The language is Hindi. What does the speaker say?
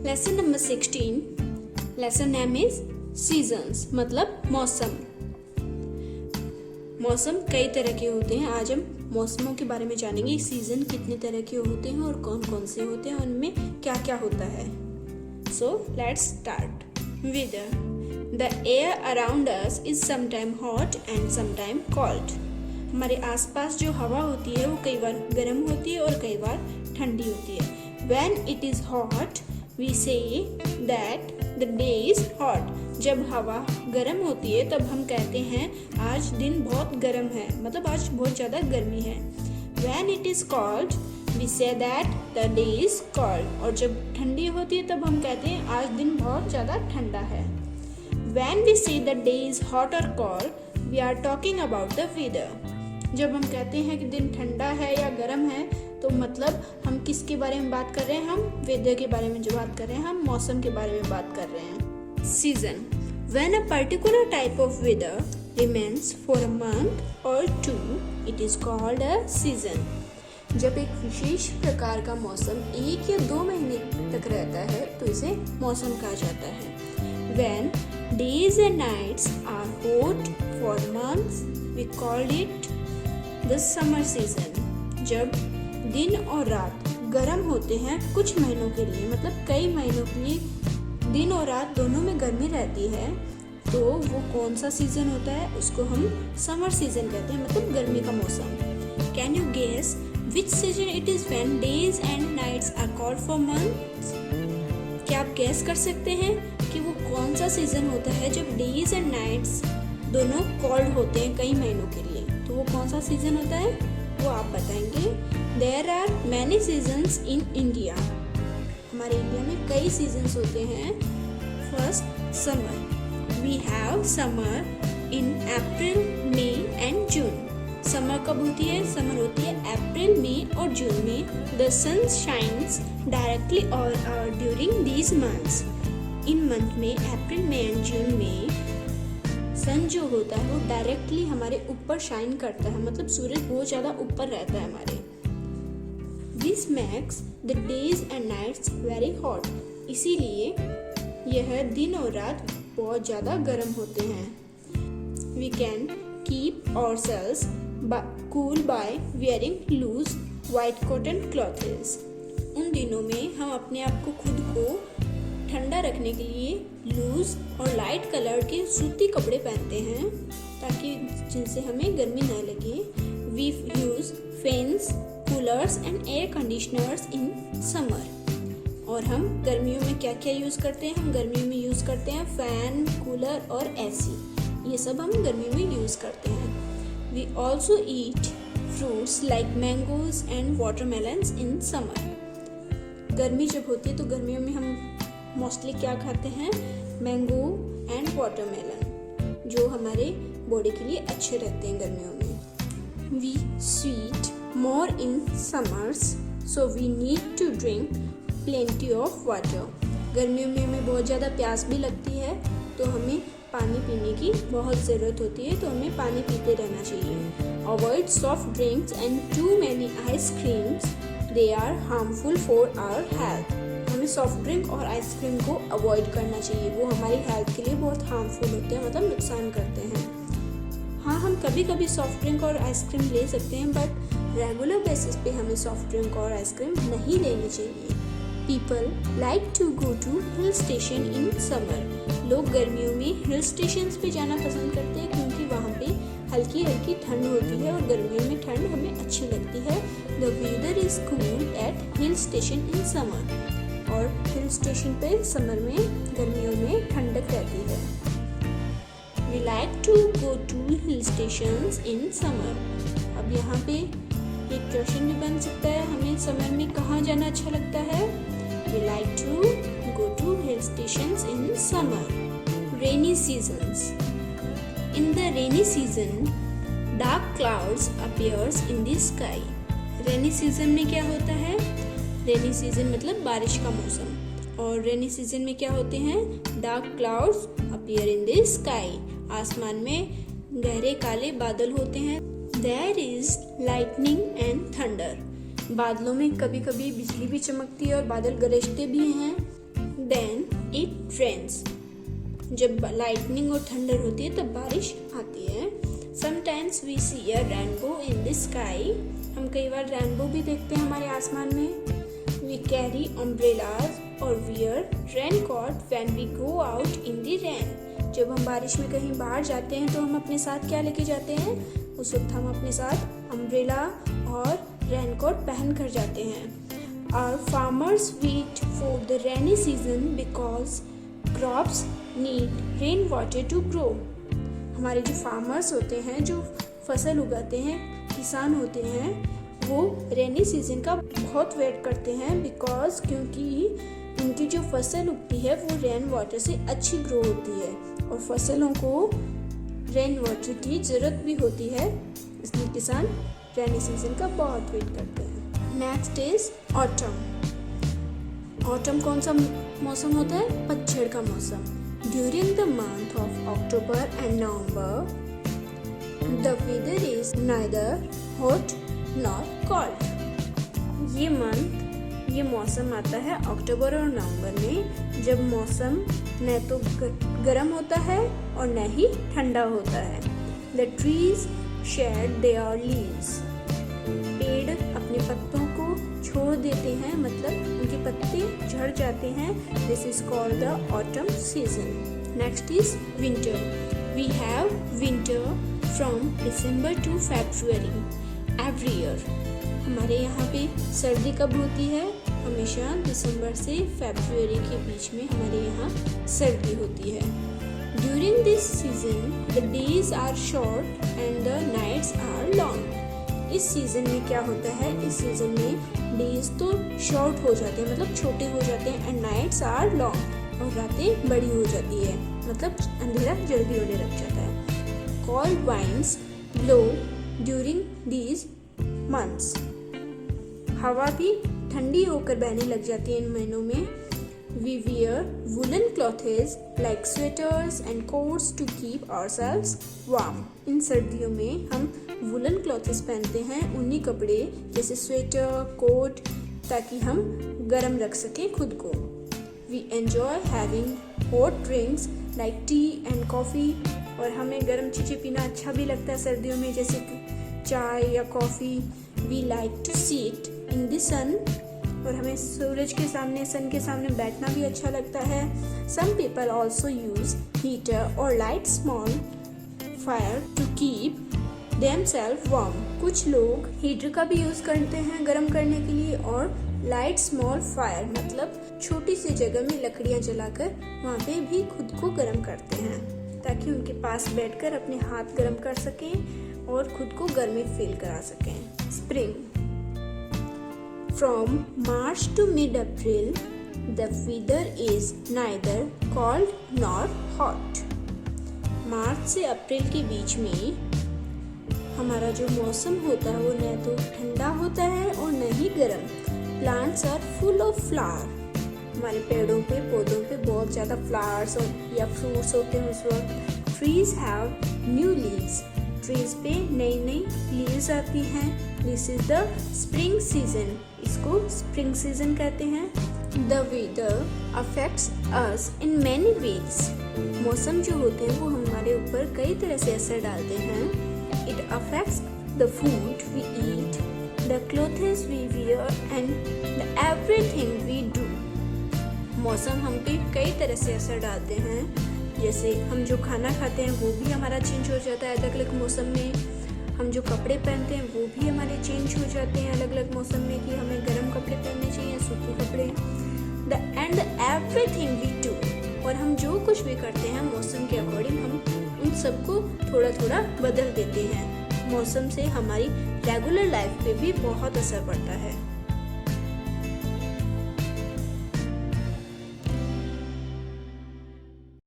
Lesson number 16. Lesson name is seasons, मतलब मौसम. मौसम कई तरह के होते हैं. आज हम मौसमों के बारे में जानेंगे. सीजन कितने तरह के होते हैं और कौन कौन से होते हैं, उनमें क्या क्या होता है. So let's start. Weather. The air around us is sometime hot and sometime cold. हमारे आसपास जो हवा होती है वो कई बार गर्म होती है और कई बार ठंडी होती है. When it is hot, we say that the day is hot. जब हवा गर्म होती है तब हम कहते हैं आज दिन बहुत गर्म है, मतलब आज बहुत ज़्यादा गर्मी है. When it is cold, we say that the day is cold. और जब ठंडी होती है तब हम कहते हैं आज दिन बहुत ज़्यादा ठंडा है. When we say the day is hot or cold, we are talking about the weather. जब हम कहते हैं कि दिन ठंडा है या गर्म है तो मतलब हम किसके बारे में बात कर रहे हैं? हम वेदर के बारे में जो बात कर रहे हैं, हम मौसम के बारे में बात कर रहे हैं. Season. When a particular type of weather remains for a month or two, it is called a season. जब एक विशेष प्रकार का मौसम 1 या 2 महीने तक रहता है तो इसे मौसम कहा जाता है. When days and nights are hot for months, we call it the summer season. जब दिन और रात गर्म होते हैं कुछ महीनों के लिए, मतलब कई महीनों के लिए दिन और रात दोनों में गर्मी रहती है, तो वो कौन सा सीजन होता है? उसको हम समर सीजन कहते हैं, मतलब गर्मी का मौसम. Can you guess which season it is when days and nights are cold for months? क्या आप गेस कर सकते हैं कि वो कौन सा सीजन होता है जब डेज एंड नाइट्स दोनों कॉल्ड होते हैं कई महीनों के लिए? तो वो कौन सा सीजन होता है वो आप बताएंगे. There are many seasons in India. हमारे इंडिया में कई सीजन्स होते हैं. First, summer. We have summer in April, May and June. Summer कब होती है? समर होती है अप्रैल, मई और जून में. द सन शाइन्स डायरेक्टली और during these months. In month में अप्रैल, मई एंड जून में सन जो होता है वो डायरेक्टली हमारे ऊपर शाइन करता है, मतलब सूरज बहुत ज़्यादा ऊपर रहता है हमारे. This makes the days and nights very hot. इसीलिए यह दिन और रात बहुत ज़्यादा गर्म होते हैं. We can keep ourselves cool by wearing loose white cotton clothes. उन दिनों में हम अपने आप को खुद को ठंडा रखने के लिए लूज और लाइट कलर के सूती कपड़े पहनते हैं ताकि जिनसे हमें गर्मी ना लगे. We use fans, coolers and air conditioners in summer. और हम गर्मियों में क्या क्या यूज़ करते हैं? हम गर्मियों में यूज़ करते हैं फैन, कूलर और एसी. ये सब हम गर्मियों में यूज़ करते हैं. We also eat fruits like mangoes and watermelons in summer. गर्मी जब होती है तो गर्मियों में हम मोस्टली क्या खाते हैं? मैंगो एंड वाटरमेलन, जो हमारे बॉडी के लिए अच्छे रहते हैं गर्मियों में. We sweet more in summers, so we need to drink plenty of water. गर्मियों में हमें बहुत ज़्यादा प्यास भी लगती है तो हमें पानी पीने की बहुत ज़रूरत होती है, तो हमें पानी पीते रहना चाहिए. Avoid soft drinks and too many ice creams, they are harmful for our health. हमें सॉफ्ट ड्रिंक और आइसक्रीम को अवॉइड करना चाहिए, वो हमारी हेल्थ के लिए बहुत हार्मफुल होते हैं, मतलब नुकसान करते हैं. हाँ, हम कभी कभी सॉफ्ट ड्रिंक और आइसक्रीम ले सकते हैं, बट रेगुलर बेसिस पे हमें सॉफ्ट ड्रिंक और आइसक्रीम नहीं लेनी चाहिए. People like to go to hill station in summer. लोग गर्मियों में हिल स्टेशन पे जाना पसंद करते हैं क्योंकि वहाँ पे हल्की हल्की ठंड होती है और गर्मियों में ठंड हमें अच्छी लगती है. The weather is cool at hill station in summer. और हिल स्टेशन पे समर में, गर्मियों में ठंडक रहती है. We like to go to hill stations in summer. अब यहाँ पे एक क्वेश्चन भी बन सकता है, हमें समर में कहाँ जाना अच्छा लगता है? We like to go to hill stations in summer. Rainy seasons. In the rainy season dark clouds appears in the sky. Rainy season में क्या होता है? रेनी सीजन मतलब बारिश का मौसम. और रेनी सीजन में क्या होते हैं? Dark clouds appear in the sky. आसमान में गहरे काले बादल होते हैं. There is lightning and thunder. बादलों में कभी कभी बिजली भी चमकती है और बादल गरजते भी हैं. Then it rains. जब लाइटनिंग और थंडर होती है तब बारिश आती है। Sometimes we see a rainbow in the sky. हम कई बार रेनबो भी देखते हैं हमारे आसमान में। वी कैरी अम्ब्रेलाज और wear raincoat when we go out in the rain. जब हम बारिश में कहीं बाहर जाते हैं तो हम अपने साथ क्या लेके जाते हैं? उस वक्त हम अपने साथ अम्ब्रेला और रेनकोट पहन कर जाते हैं। Our farmers wait for the rainy season because crops need rain water to grow. हमारे जो फार्मर्स होते हैं, जो फसल उगाते हैं, किसान होते हैं, वो रेनी सीजन का बहुत वेट करते हैं बिकॉज क्योंकि उनकी जो फसल उगती है वो रेन वाटर से अच्छी ग्रो होती है और फसलों को रेन वाटर की ज़रूरत भी होती है, इसलिए किसान रेनी सीजन का बहुत वेट करते हैं। Next is autumn. ऑटम कौन सा मौसम होता है? पतझड़ का मौसम। During the month of October and November the weather is neither hot nor cold. ये मौसम आता है अक्टूबर और नवंबर में, जब मौसम न तो गर्म होता है और न ही ठंडा होता है। The trees shade there leaves. पेड़ अपने पत्तों को छोड़ देते हैं, मतलब उनके पत्ते झड़ जाते हैं। This is called the autumn season. Next is winter. We have winter from December to February every year. हमारे यहाँ पे सर्दी कब होती है? हमेशा दिसंबर से फरवरी के बीच में हमारे यहाँ सर्दी होती है। During this season the days are short and the nights are long. इस सीजन में क्या होता है? इस सीजन में डेज तो शॉर्ट हो जाते हैं, मतलब छोटे हो जाते हैं, एंड नाइट्स आर लॉन्ग, और रातें बड़ी हो जाती है, मतलब अंधेरा जल्दी होने लग जाता है। Cold winds blow during these months. हवा भी ठंडी होकर बहने लग जाती है इन महीनों में। We wear woollen clothes like sweaters and coats to keep ourselves warm. इन सर्दियों में हम वुलन क्लॉथेस पहनते हैं, ऊनी कपड़े जैसे स्वेटर, कोट, ताकि हम गर्म रख सकें खुद को। We enjoy having hot drinks like tea and coffee. और हमें गर्म चीज़ें पीना अच्छा भी लगता है सर्दियों में, जैसे चाय या coffee. We like to sit in the sun. और हमें सूरज के सामने, सन के सामने बैठना भी अच्छा लगता है। Some people also use heater और light small fire to keep themself warm. कुछ लोग हीटर का भी यूज़ करते हैं गर्म करने के लिए, और लाइट स्मॉल फायर मतलब छोटी सी जगह में लकड़ियाँ जलाकर वहाँ पे भी खुद को गर्म करते हैं, ताकि उनके पास बैठकर अपने हाथ गर्म कर सकें और खुद को गर्मी फील करा सकें। Spring. From March to mid-April, the weather is neither cold nor hot. मार्च से अप्रैल के बीच में हमारा जो मौसम होता है वो न तो ठंडा होता है और न ही गर्म। Plants are full of flower. हमारे पेड़ों पे, पौधों पे बहुत ज़्यादा फ्लावर्स और या फ्रूट्स होते हैं उस वक्त। Trees have new leaves. Trees पे नई नई लीव्स आती हैं। This is the spring season. इसको स्प्रिंग सीजन कहते हैं। The weather affects us in many ways. मौसम जो होते हैं वो हमारे ऊपर कई तरह से असर डालते हैं। It affects the food we eat, the clothes we wear and the everything we do. मौसम हम पे कई तरह से असर डालते हैं, जैसे हम जो खाना खाते हैं वो भी हमारा चेंज हो जाता है अलग अलग मौसम में। हम जो कपड़े पहनते हैं वो भी हमारे चेंज हो जाते हैं अलग अलग मौसम में, कि हमें गर्म कपड़े पहनने चाहिए, सूखे कपड़े। The and everything we do. और हम जो कुछ भी करते हैं मौसम के अकॉर्डिंग हम उन सबको थोड़ा थोड़ा बदल देते हैं। मौसम से हमारी रेगुलर लाइफ पे भी बहुत असर पड़ता है।